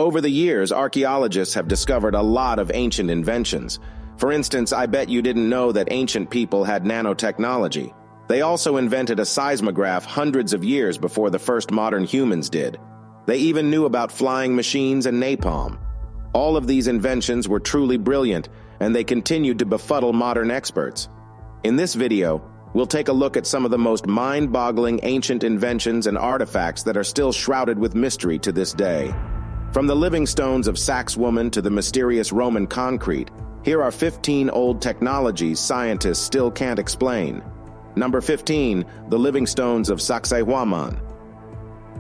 Over the years, archaeologists have discovered a lot of ancient inventions. For instance, I bet you didn't know that ancient people had nanotechnology. They also invented a seismograph hundreds of years before the first modern humans did. They even knew about flying machines and napalm. All of these inventions were truly brilliant, and they continued to befuddle modern experts. In this video, we'll take a look at some of the most mind-boggling ancient inventions and artifacts that are still shrouded with mystery to this day. From the living stones of Sacswoman to the mysterious Roman concrete, here are 15 old technologies scientists still can't explain. Number 15, the living stones of Sacsayhuaman.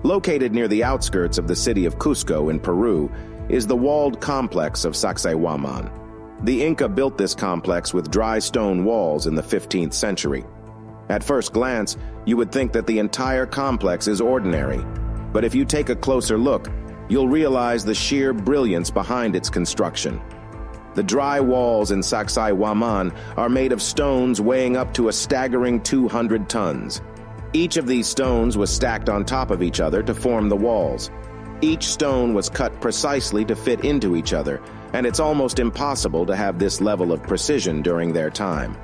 Located near the outskirts of the city of Cusco in Peru is the walled complex of Sacsayhuaman. The Inca built this complex with dry stone walls in the 15th century. At first glance, you would think that the entire complex is ordinary, but if you take a closer look, you'll realize the sheer brilliance behind its construction. The dry walls in Sacsayhuaman are made of stones weighing up to a staggering 200 tons. Each of these stones was stacked on top of each other to form the walls. Each stone was cut precisely to fit into each other, and it's almost impossible to have this level of precision during their time.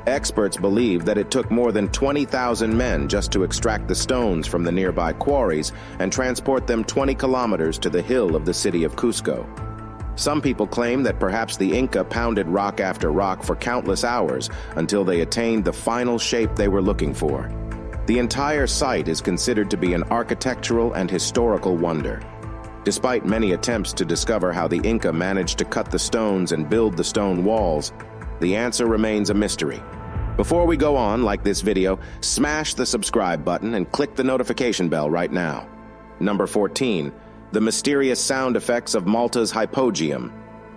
Experts believe that it took more than 20,000 men just to extract the stones from the nearby quarries and transport them 20 kilometers to the hill of the city of Cusco. Some people claim that perhaps the Inca pounded rock after rock for countless hours until they attained the final shape they were looking for. The entire site is considered to be an architectural and historical wonder. Despite many attempts to discover how the Inca managed to cut the stones and build the stone walls, the answer remains a mystery. Before we go on, like this video, smash the subscribe button and click the notification bell right now. Number 14, the mysterious sound effects of Malta's hypogeum.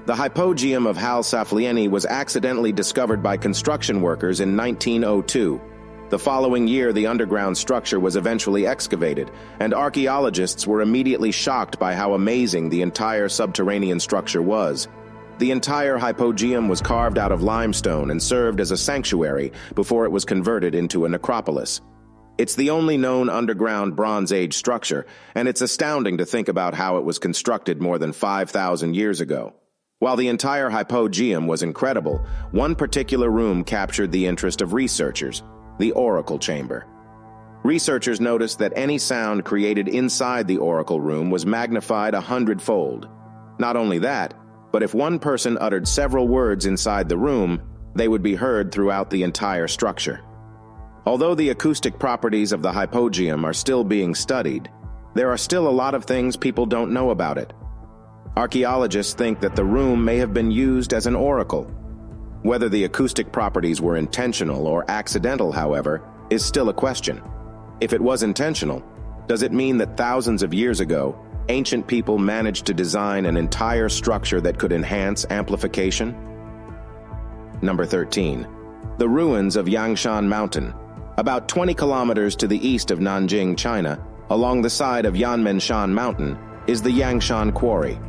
The hypogeum of Hal Saflieni was accidentally discovered by construction workers in 1902. The following year, the underground structure was eventually excavated, and archaeologists were immediately shocked by how amazing the entire subterranean structure was. The entire hypogeum was carved out of limestone and served as a sanctuary before it was converted into a necropolis. It's the only known underground Bronze Age structure, and it's astounding to think about how it was constructed more than 5,000 years ago. While the entire hypogeum was incredible, one particular room captured the interest of researchers: the oracle chamber. Researchers noticed that any sound created inside the oracle room was magnified 100-fold. Not only that, but if one person uttered several words inside the room, they would be heard throughout the entire structure. Although the acoustic properties of the hypogeum are still being studied, there are still a lot of things people don't know about it. Archaeologists think that the room may have been used as an oracle. Whether the acoustic properties were intentional or accidental, however, is still a question. If it was intentional, does it mean that thousands of years ago, ancient people managed to design an entire structure that could enhance amplification? Number 13. The ruins of Yangshan Mountain. About 20 kilometers to the east of Nanjing, China, along the side of Yanmenshan Mountain, is the Yangshan Quarry.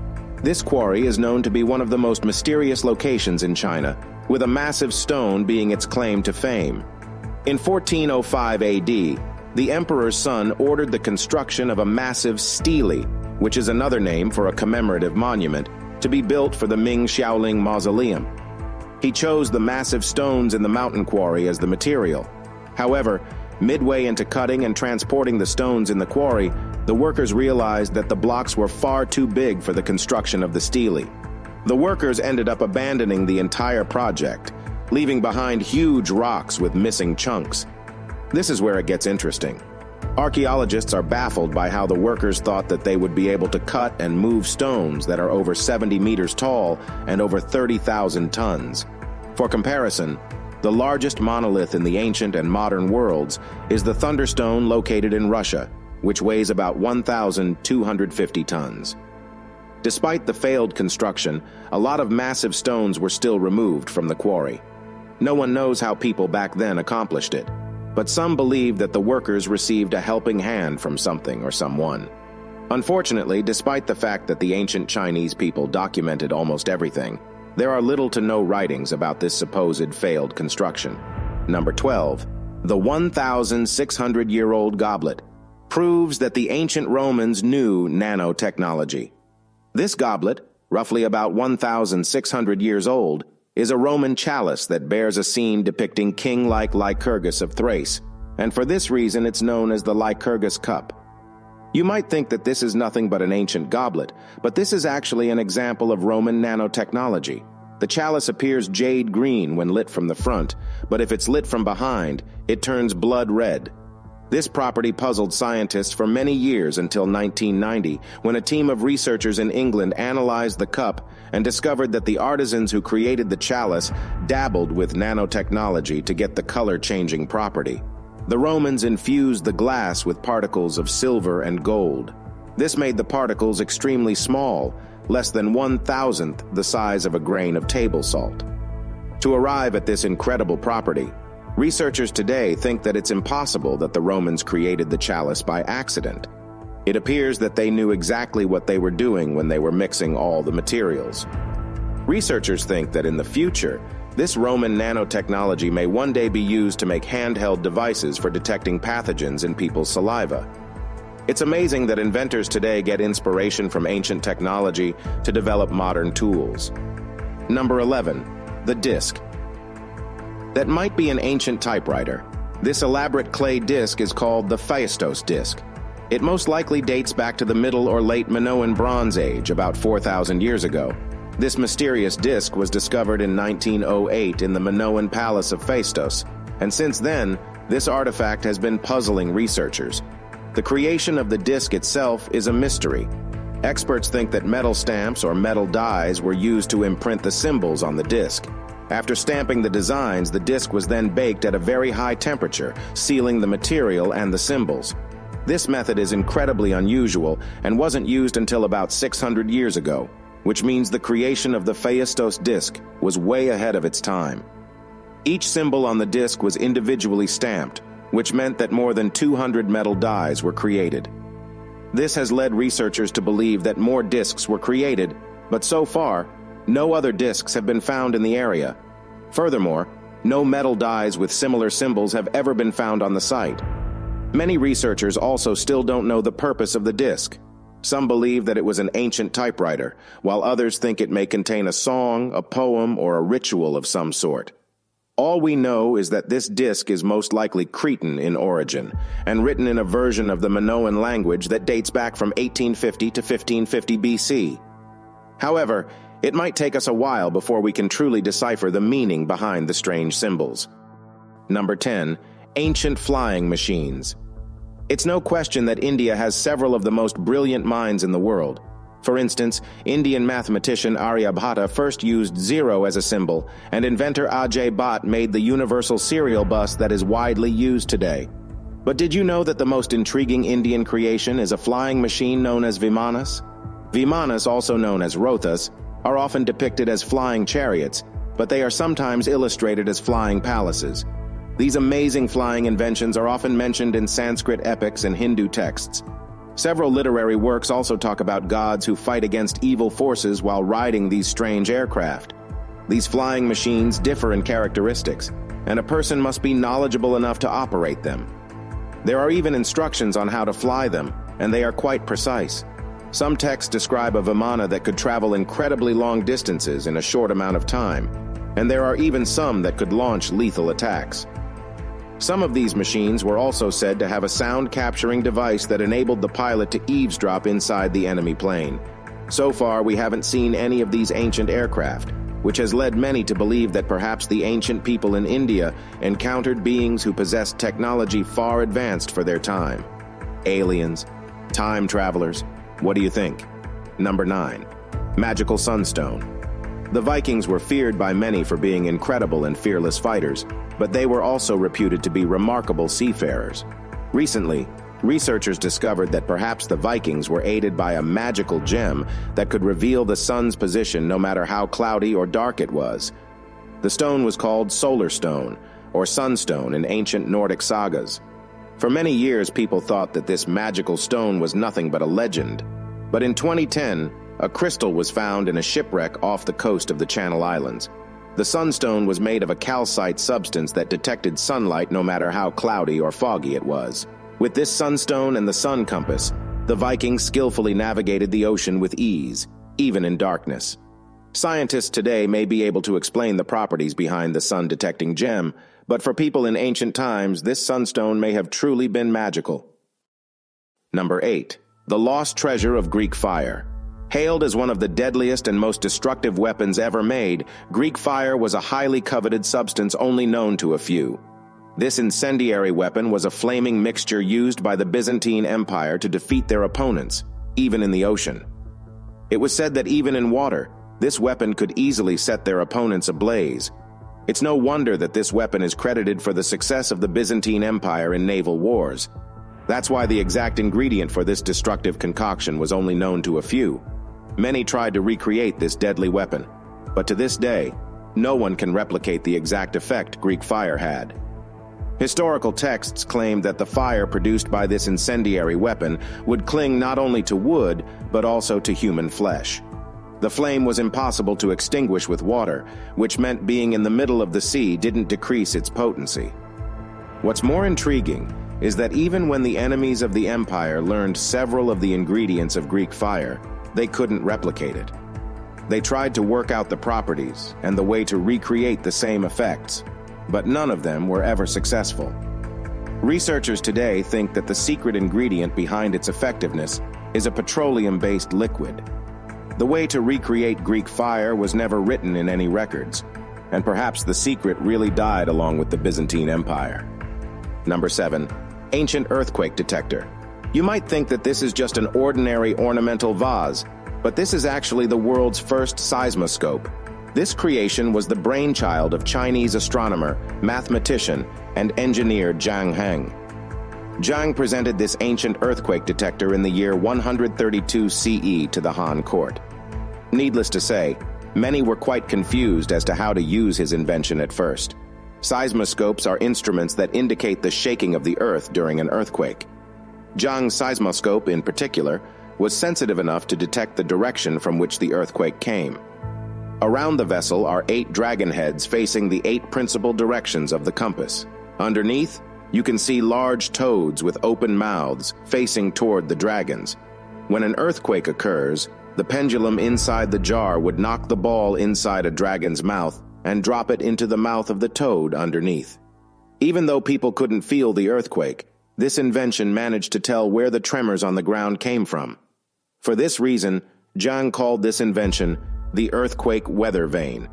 This quarry is known to be one of the most mysterious locations in China, with a massive stone being its claim to fame. In 1405 AD, the emperor's son ordered the construction of a massive stele, which is another name for a commemorative monument, to be built for the Ming Xiaoling Mausoleum. He chose the massive stones in the mountain quarry as the material. However, midway into cutting and transporting the stones in the quarry, the workers realized that the blocks were far too big for the construction of the stele. The workers ended up abandoning the entire project, leaving behind huge rocks with missing chunks. This is where it gets interesting. Archaeologists are baffled by how the workers thought that they would be able to cut and move stones that are over 70 meters tall and over 30,000 tons. For comparison, the largest monolith in the ancient and modern worlds is the Thunderstone located in Russia, which weighs about 1,250 tons. Despite the failed construction, a lot of massive stones were still removed from the quarry. No one knows how people back then accomplished it, but some believe that the workers received a helping hand from something or someone. Unfortunately, despite the fact that the ancient Chinese people documented almost everything, there are little to no writings about this supposed failed construction. Number 12. The 1,600-year-old goblet proves that the ancient Romans knew nanotechnology. This goblet, roughly about 1,600 years old, is a Roman chalice that bears a scene depicting king-like Lycurgus of Thrace, and for this reason it's known as the Lycurgus cup. You might think that this is nothing but an ancient goblet, but this is actually an example of Roman nanotechnology. The chalice appears jade green when lit from the front, but if it's lit from behind, it turns blood red. This property puzzled scientists for many years until 1990, when a team of researchers in England analyzed the cup and discovered that the artisans who created the chalice dabbled with nanotechnology to get the color-changing property. The Romans infused the glass with particles of silver and gold. This made the particles extremely small, less than 1,000th the size of a grain of table salt. To arrive at this incredible property, researchers today think that it's impossible that the Romans created the chalice by accident. It appears that they knew exactly what they were doing when they were mixing all the materials. Researchers think that in the future, this Roman nanotechnology may one day be used to make handheld devices for detecting pathogens in people's saliva. It's amazing that inventors today get inspiration from ancient technology to develop modern tools. Number 11, the disc. That might be an ancient typewriter. This elaborate clay disc is called the Phaistos disc. It most likely dates back to the Middle or Late Minoan Bronze Age, about 4,000 years ago. This mysterious disc was discovered in 1908 in the Minoan Palace of Phaistos, and since then, this artifact has been puzzling researchers. The creation of the disc itself is a mystery. Experts think that metal stamps or metal dies were used to imprint the symbols on the disc. After stamping the designs, the disc was then baked at a very high temperature, sealing the material and the symbols. This method is incredibly unusual and wasn't used until about 600 years ago, which means the creation of the Phaistos disc was way ahead of its time. Each symbol on the disc was individually stamped, which meant that more than 200 metal dies were created. This has led researchers to believe that more discs were created, but so far, no other discs have been found in the area. Furthermore, no metal dies with similar symbols have ever been found on the site. Many researchers also still don't know the purpose of the disc. Some believe that it was an ancient typewriter, while others think it may contain a song, a poem, or a ritual of some sort. All we know is that this disc is most likely Cretan in origin, and written in a version of the Minoan language that dates back from 1850 to 1550 BC. However, it might take us a while before we can truly decipher the meaning behind the strange symbols. Number 10. Ancient flying machines. It's no question that India has several of the most brilliant minds in the world. For instance, Indian mathematician Aryabhata first used zero as a symbol, and inventor Ajay Bhatt made the universal serial bus that is widely used today. But did you know that the most intriguing Indian creation is a flying machine known as Vimanas? Vimanas, also known as Rothas, are often depicted as flying chariots, but they are sometimes illustrated as flying palaces. These amazing flying inventions are often mentioned in Sanskrit epics and Hindu texts. Several literary works also talk about gods who fight against evil forces while riding these strange aircraft. These flying machines differ in characteristics, and a person must be knowledgeable enough to operate them. There are even instructions on how to fly them, and they are quite precise. Some texts describe a Vimana that could travel incredibly long distances in a short amount of time, and there are even some that could launch lethal attacks. Some of these machines were also said to have a sound-capturing device that enabled the pilot to eavesdrop inside the enemy plane. So far, we haven't seen any of these ancient aircraft, which has led many to believe that perhaps the ancient people in India encountered beings who possessed technology far advanced for their time. Aliens, time travelers, what do you think? Number 9. Magical Sunstone. The Vikings were feared by many for being incredible and fearless fighters, but they were also reputed to be remarkable seafarers. Recently, researchers discovered that perhaps the Vikings were aided by a magical gem that could reveal the sun's position no matter how cloudy or dark it was. The stone was called Solar Stone, or Sunstone in ancient Nordic sagas. For many years, people thought that this magical stone was nothing but a legend. But in 2010, a crystal was found in a shipwreck off the coast of the Channel Islands. The sunstone was made of a calcite substance that detected sunlight no matter how cloudy or foggy it was. With this sunstone and the sun compass, the Vikings skillfully navigated the ocean with ease. even in darkness. Scientists today may be able to explain the properties behind the sun-detecting gem, but for people in ancient times, this sunstone may have truly been magical. Number 8. The lost treasure of Greek fire. Hailed as one of the deadliest and most destructive weapons ever made, Greek fire was a highly coveted substance only known to a few. This incendiary weapon was a flaming mixture used by the Byzantine Empire to defeat their opponents, even in the ocean. It was said that even in water, this weapon could easily set their opponents ablaze. It's no wonder that this weapon is credited for the success of the Byzantine Empire in naval wars. That's why the exact ingredient for this destructive concoction was only known to a few. Many tried to recreate this deadly weapon, but to this day, no one can replicate the exact effect Greek fire had. Historical texts claim that the fire produced by this incendiary weapon would cling not only to wood, but also to human flesh. The flame was impossible to extinguish with water, which meant being in the middle of the sea didn't decrease its potency. What's more intriguing is that even when the enemies of the empire learned several of the ingredients of Greek fire, they couldn't replicate it. They tried to work out the properties and the way to recreate the same effects, but none of them were ever successful. Researchers today think that the secret ingredient behind its effectiveness is a petroleum-based liquid. The way to recreate Greek fire was never written in any records, and perhaps the secret really died along with the Byzantine Empire. Number 7. Ancient earthquake detector. You might think that this is just an ordinary ornamental vase, but this is actually the world's first seismoscope. This creation was the brainchild of Chinese astronomer, mathematician, and engineer Zhang Heng. Zhang presented this ancient earthquake detector in the year 132 CE to the Han court. Needless to say, many were quite confused as to how to use his invention at first. Seismoscopes are instruments that indicate the shaking of the earth during an earthquake. Zhang's seismoscope, in particular, was sensitive enough to detect the direction from which the earthquake came. Around the vessel are 8 dragon heads facing the 8 principal directions of the compass. Underneath, you can see large toads with open mouths facing toward the dragons. When an earthquake occurs, the pendulum inside the jar would knock the ball inside a dragon's mouth and drop it into the mouth of the toad underneath. Even though people couldn't feel the earthquake, this invention managed to tell where the tremors on the ground came from. For this reason, Zhang called this invention the earthquake weather vane.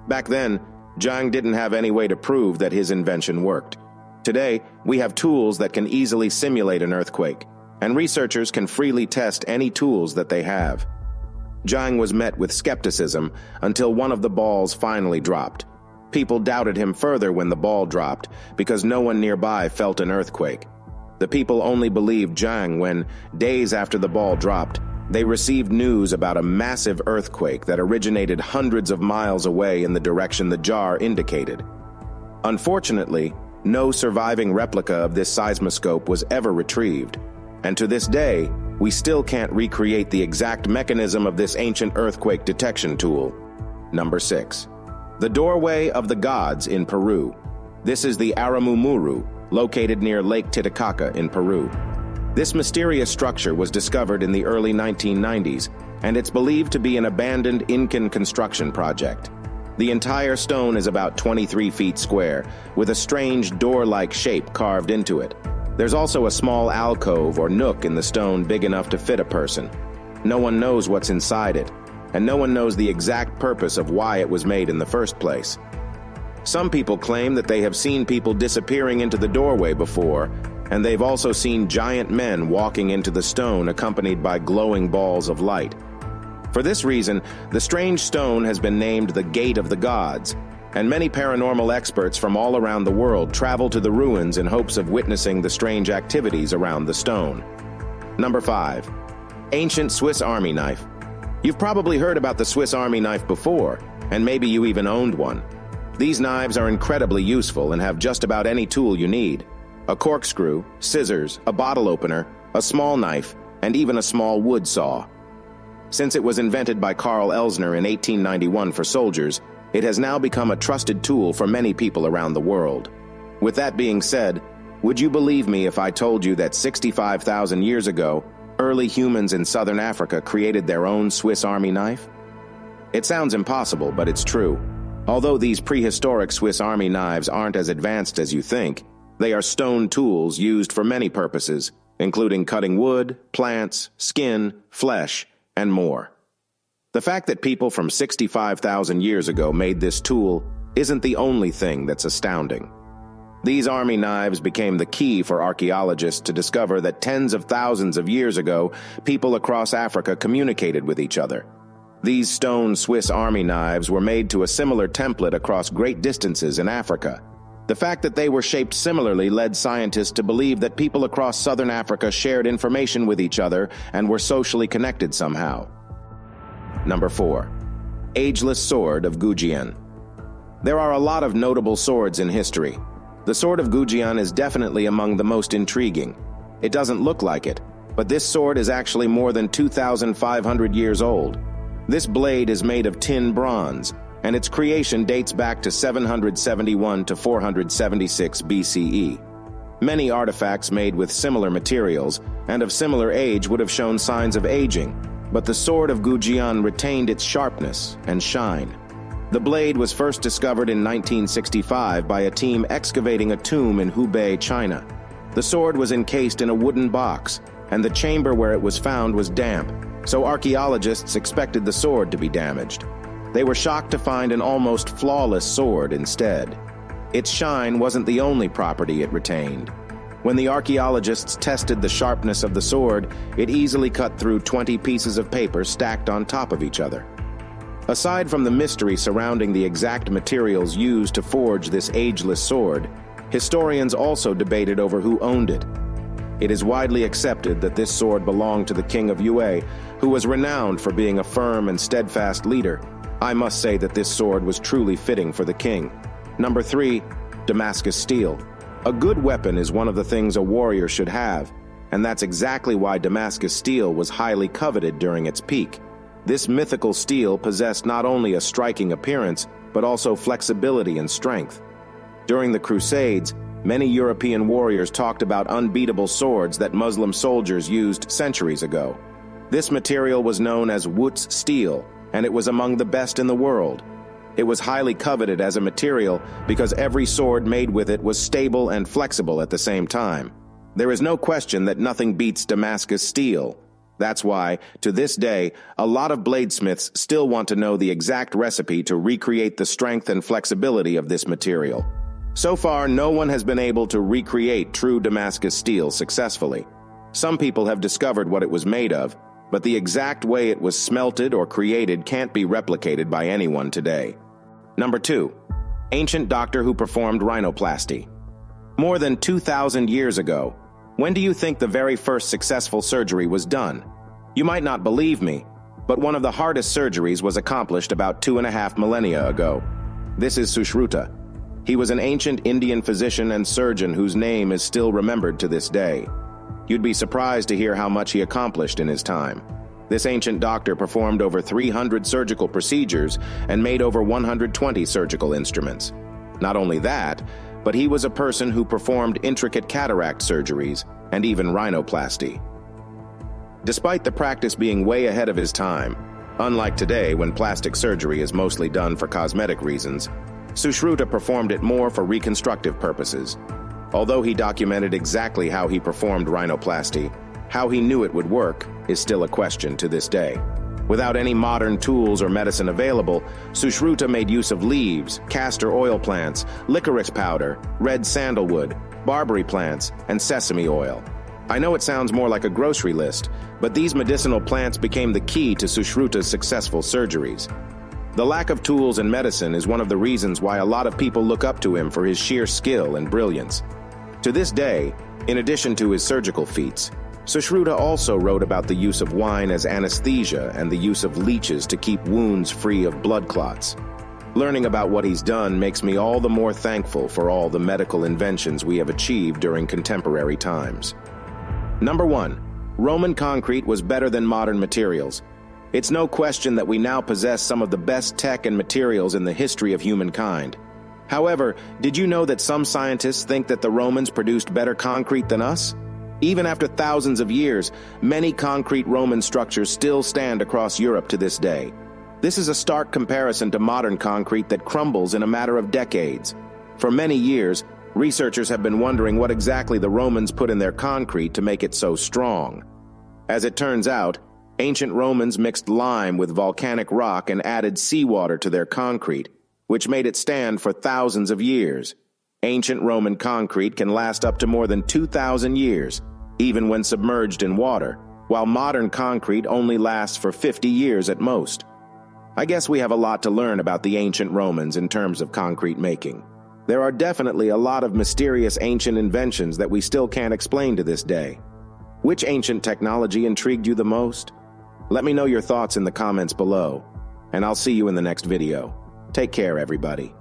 Back then, Zhang didn't have any way to prove that his invention worked. Today, we have tools that can easily simulate an earthquake, and researchers can freely test any tools that they have. Zhang was met with skepticism until one of the balls finally dropped. People doubted him further when the ball dropped because no one nearby felt an earthquake. The people only believed Zhang when, days after the ball dropped, they received news about a massive earthquake that originated hundreds of miles away in the direction the jar indicated. Unfortunately, no surviving replica of this seismoscope was ever retrieved, and to this day, we still can't recreate the exact mechanism of this ancient earthquake detection tool. Number 6. The Doorway of the Gods in Peru. This is the Aramumuru, located near Lake Titicaca in Peru. This mysterious structure was discovered in the early 1990s, and it's believed to be an abandoned Incan construction project. The entire stone is about 23 feet square, with a strange door-like shape carved into it. There's also a small alcove or nook in the stone big enough to fit a person. No one knows what's inside it, and no one knows the exact purpose of why it was made in the first place. Some people claim that they have seen people disappearing into the doorway before, and they've also seen giant men walking into the stone accompanied by glowing balls of light. For this reason, the strange stone has been named the Gate of the Gods, and many paranormal experts from all around the world travel to the ruins in hopes of witnessing the strange activities around the stone. Number 5. Ancient Swiss Army Knife. You've probably heard about the Swiss Army knife before, and maybe you even owned one. These knives are incredibly useful and have just about any tool you need. A corkscrew, scissors, a bottle opener, a small knife, and even a small wood saw. Since it was invented by Karl Elsner in 1891 for soldiers, it has now become a trusted tool for many people around the world. With that being said, would you believe me if I told you that 65,000 years ago, early humans in southern Africa created their own Swiss Army knife? It sounds impossible, but it's true. Although these prehistoric Swiss Army knives aren't as advanced as you think, they are stone tools used for many purposes, including cutting wood, plants, skin, flesh, and more. The fact that people from 65,000 years ago made this tool isn't the only thing that's astounding. These army knives became the key for archaeologists to discover that tens of thousands of years ago, people across Africa communicated with each other. These stone Swiss army knives were made to a similar template across great distances in Africa. The fact that they were shaped similarly led scientists to believe that people across southern Africa shared information with each other and were socially connected somehow. Number 4. Ageless Sword of Goujian. There are a lot of notable swords in history. The Sword of Goujian is definitely among the most intriguing. It doesn't look like it, but this sword is actually more than 2,500 years old. This blade is made of tin bronze, and its creation dates back to 771 to 476 BCE. Many artifacts made with similar materials and of similar age would have shown signs of aging, but the Sword of Goujian retained its sharpness and shine. The blade was first discovered in 1965 by a team excavating a tomb in Hubei, China. The sword was encased in a wooden box, and the chamber where it was found was damp, so archaeologists expected the sword to be damaged. They were shocked to find an almost flawless sword instead. Its shine wasn't the only property it retained. When the archaeologists tested the sharpness of the sword, it easily cut through 20 pieces of paper stacked on top of each other. Aside from the mystery surrounding the exact materials used to forge this ageless sword, historians also debated over who owned it. It is widely accepted that this sword belonged to the king of Yue, who was renowned for being a firm and steadfast leader. I must say that this sword was truly fitting for the king. Number 3, Damascus steel. A good weapon is one of the things a warrior should have, and that's exactly why Damascus steel was highly coveted during its peak. This mythical steel possessed not only a striking appearance, but also flexibility and strength. During the Crusades, many European warriors talked about unbeatable swords that Muslim soldiers used centuries ago. This material was known as Wootz steel, and it was among the best in the world. It was highly coveted as a material because every sword made with it was stable and flexible at the same time. There is no question that nothing beats Damascus steel. That's why, to this day, a lot of bladesmiths still want to know the exact recipe to recreate the strength and flexibility of this material. So far, no one has been able to recreate true Damascus steel successfully. Some people have discovered what it was made of, but the exact way it was smelted or created can't be replicated by anyone today. Number 2. Ancient doctor who performed rhinoplasty. More than 2,000 years ago, when do you think the very first successful surgery was done? You might not believe me, but one of the hardest surgeries was accomplished about 2.5 millennia ago. This is Sushruta. He was an ancient Indian physician and surgeon whose name is still remembered to this day. You'd be surprised to hear how much he accomplished in his time. This ancient doctor performed over 300 surgical procedures and made over 120 surgical instruments. Not only that, but he was a person who performed intricate cataract surgeries and even rhinoplasty. Despite the practice being way ahead of his time, unlike today when plastic surgery is mostly done for cosmetic reasons, Sushruta performed it more for reconstructive purposes. Although he documented exactly how he performed rhinoplasty, how he knew it would work is still a question to this day. Without any modern tools or medicine available, Sushruta made use of leaves, castor oil plants, licorice powder, red sandalwood, barberry plants, and sesame oil. I know it sounds more like a grocery list, but these medicinal plants became the key to Sushruta's successful surgeries. The lack of tools and medicine is one of the reasons why a lot of people look up to him for his sheer skill and brilliance. To this day, in addition to his surgical feats, Sushruta also wrote about the use of wine as anesthesia and the use of leeches to keep wounds free of blood clots. Learning about what he's done makes me all the more thankful for all the medical inventions we have achieved during contemporary times. Number 1. Roman concrete was better than modern materials. It's no question that we now possess some of the best tech and materials in the history of humankind. However, did you know that some scientists think that the Romans produced better concrete than us? Even after thousands of years, many concrete Roman structures still stand across Europe to this day. This is a stark comparison to modern concrete that crumbles in a matter of decades. For many years, researchers have been wondering what exactly the Romans put in their concrete to make it so strong. As it turns out, ancient Romans mixed lime with volcanic rock and added seawater to their concrete, which made it stand for thousands of years. Ancient Roman concrete can last up to more than 2,000 years, even when submerged in water, while modern concrete only lasts for 50 years at most. I guess we have a lot to learn about the ancient Romans in terms of concrete making. There are definitely a lot of mysterious ancient inventions that we still can't explain to this day. Which ancient technology intrigued you the most? Let me know your thoughts in the comments below, and I'll see you in the next video. Take care, everybody.